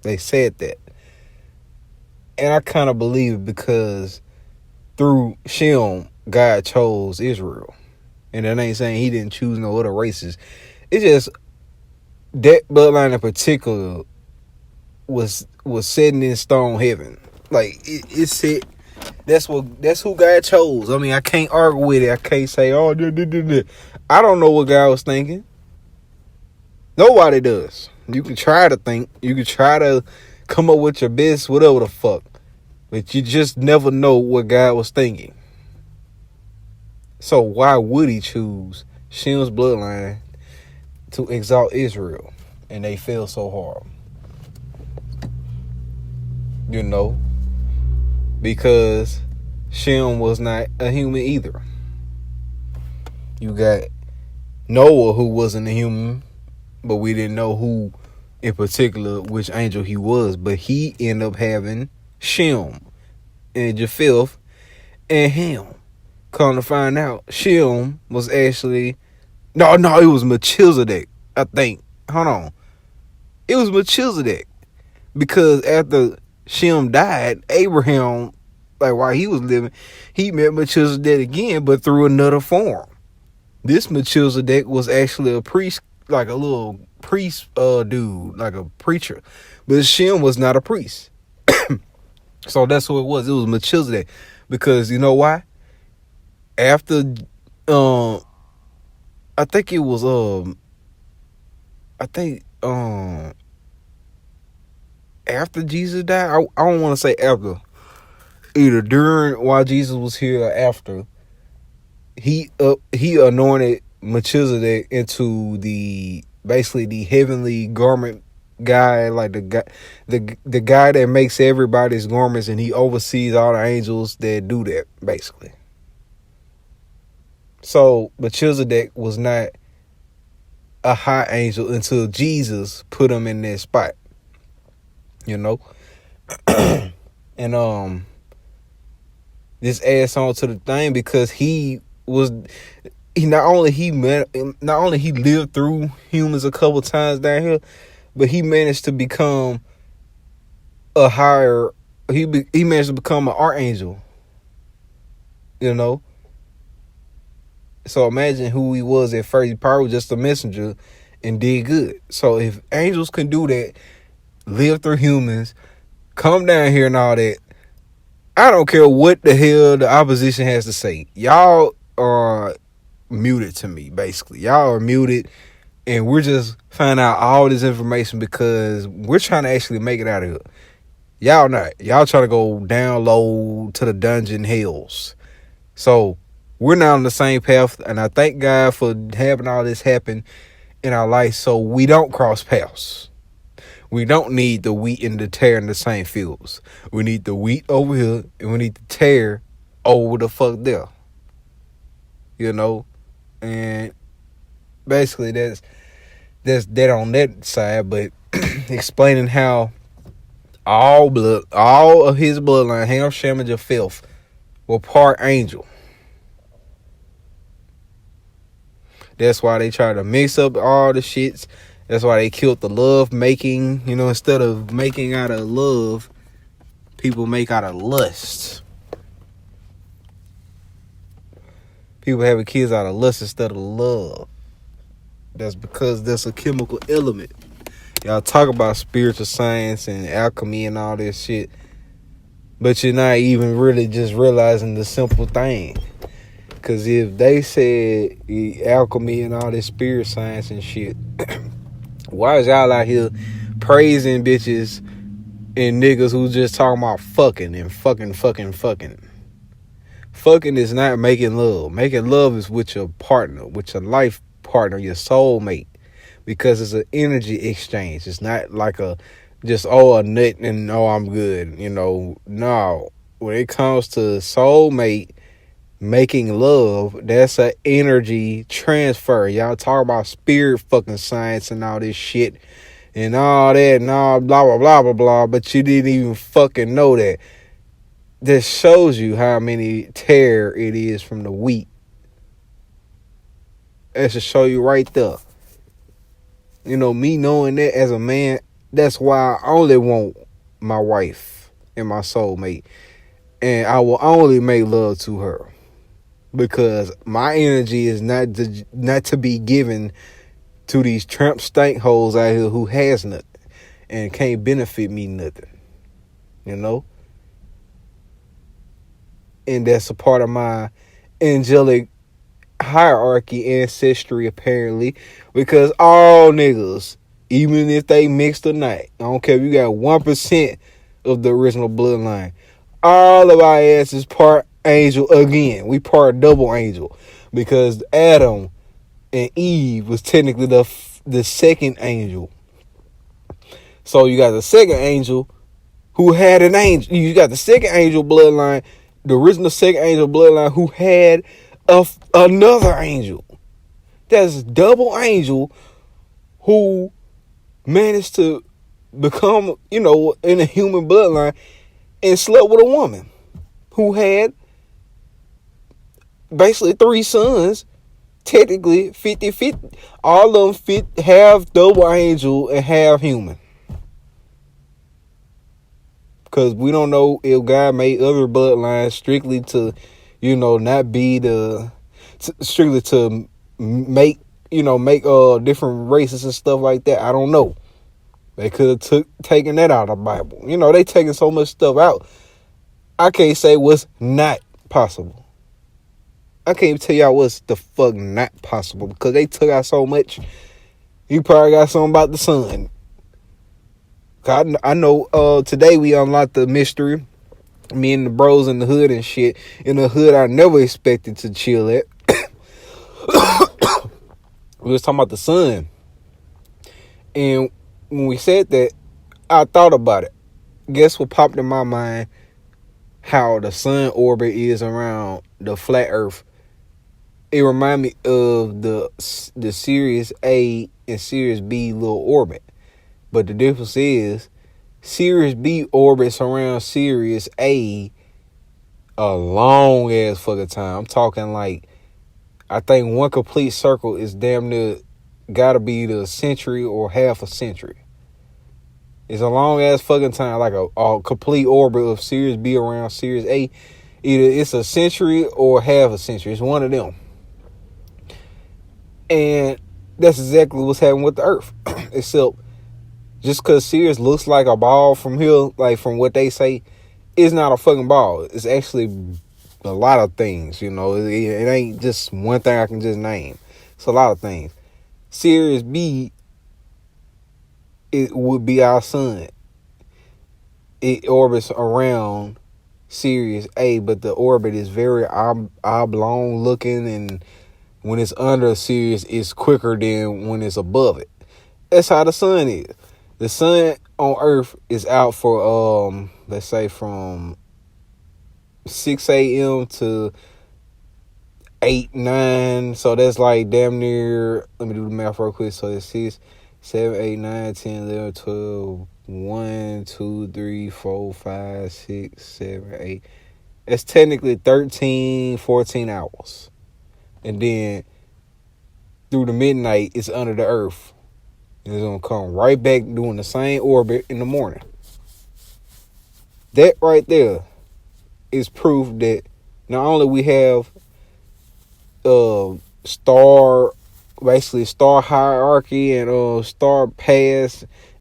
They said that. And I kind of believe it because through Shem, God chose Israel. And that ain't saying he didn't choose no other races. It's just that bloodline in particular was setting in stone heaven. Like it's set. That's who God chose. I mean, I can't argue with it. I can't say, oh, I don't know what God was thinking. Nobody does. You can try to think. You can try to come up with your best, whatever the fuck. But you just never know what God was thinking. So why would he choose Shem's bloodline to exalt Israel? And they fell so hard. You know? Because Shem was not a human either. You got Noah, who wasn't a human, but we didn't know who in particular, which angel he was. But he ended up having Shem and Japheth and Ham. Come to find out, Shem was actually... No, it was Melchizedek, I think. Hold on. It was Melchizedek. Because after Shem died, Abraham, like while he was living, he met Melchizedek again, but through another form. This Melchizedek was actually a priest, like a little priest dude, like a preacher. But Shem was not a priest. So that's who it was. It was Melchizedek. Because you know why? After I think it was after Jesus died. I don't want to say after. Either during while Jesus was here or after. He anointed Melchizedek into basically the heavenly garment guy, like the guy that makes everybody's garments, and he oversees all the angels that do that, basically. So Melchizedek was not a high angel until Jesus put him in that spot. You know? And this adds on to the thing because he not only he lived through humans a couple times down here, but he managed to become he managed to become an archangel. You know? So imagine who he was at first. He probably was just a messenger and did good. So if angels can do that, live through humans, come down here and all that, I don't care what the hell the opposition has to say. Y'all are muted to me, basically. Y'all are muted, and we're just finding out all this information because we're trying to actually make it out of here. Y'all not. Y'all trying to go down low to the dungeon hells. So we're not on the same path, and I thank God for having all this happen in our life so we don't cross paths. We don't need the wheat and the tare in the same fields. We need the wheat over here, and we need the tare over the fuck there. You know? And basically that's that on that side, but explaining how all of his bloodline, Ham, Shem, and Japheth, were part angel. That's why they try to mix up all the shits. That's why they killed the love making. You know, instead of making out of love, people make out of lust. People having kids out of lust instead of love. That's because that's a chemical element. Y'all talk about spiritual science and alchemy and all this shit, but you're not even really just realizing the simple thing. Because if they said alchemy and all this spirit science and shit, why is y'all out here praising bitches and niggas who just talking about fucking and fucking? Fucking is not making love. Making love is with your partner, with your life partner, your soulmate. Because it's an energy exchange. It's not like a nut and I'm good. You know, no. When it comes to soulmate, making love, that's an energy transfer. Y'all talk about spirit fucking science and all this shit and all that and all blah blah blah blah blah, but you didn't even fucking know that. This shows you how many tare it is from the wheat. That should show you right there. You know, me knowing that as a man, That's why I only want my wife and my soulmate, and I will only make love to her because my energy is not to be given to these tramp stank holes out here who has nothing and can't benefit me nothing, you know. And that's a part of my angelic hierarchy ancestry apparently, because all niggas, even if they mixed or not, I don't care if you got 1% of the original bloodline, all of our ass is part angel again. We part double angel because Adam and Eve was technically the second angel. So you got the second angel who had an angel. You got the second angel bloodline, the original second angel bloodline who had another angel. That's double angel who managed to become, in a human bloodline and slept with a woman who had basically 3 sons, technically 50-50. All of them fit half double angel and half human. Because we don't know if God made other bloodlines strictly to, not be strictly to make different races and stuff like that. I don't know. They could have taken that out of the Bible. They taking so much stuff out. I can't say what's not possible. I can't even tell y'all what's the fuck not possible because they took out so much. You probably got something about the sun. I know today we unlocked the mystery. Me and the bros in the hood and shit. In the hood I never expected to chill at. We was talking about the sun. And when we said that, I thought about it. Guess what popped in my mind? How the sun orbit is around the flat earth. It reminded me of the Sirius A and Sirius B little orbit. But the difference is Sirius B orbits around Sirius A a long ass fucking time. I'm talking like, I think one complete circle is damn near gotta be the century or half a century. It's a long ass fucking time, like a complete orbit of Sirius B around Sirius A. Either it's a century or half a century. It's one of them. And that's exactly what's happening with the Earth. Except just because Sirius looks like a ball from here, like from what they say, it's not a fucking ball. It's actually a lot of things, It ain't just one thing I can just name. It's a lot of things. Sirius B, it would be our sun. It orbits around Sirius A, but the orbit is very oblong looking, and when it's under Sirius, it's quicker than when it's above it. That's how the sun is. The sun on Earth is out for, let's say from 6 a.m. to 8, 9. So that's like damn near, let me do the math real quick. So it's 6, 7, 8, 9, 10, 11, 12, 1, 2, 3, 4, 5, 6, 7, 8. It's technically 13, 14 hours. And then through the midnight, it's under the Earth. And it's going to come right back doing the same orbit in the morning. That right there is proof that not only we have star hierarchy and star paths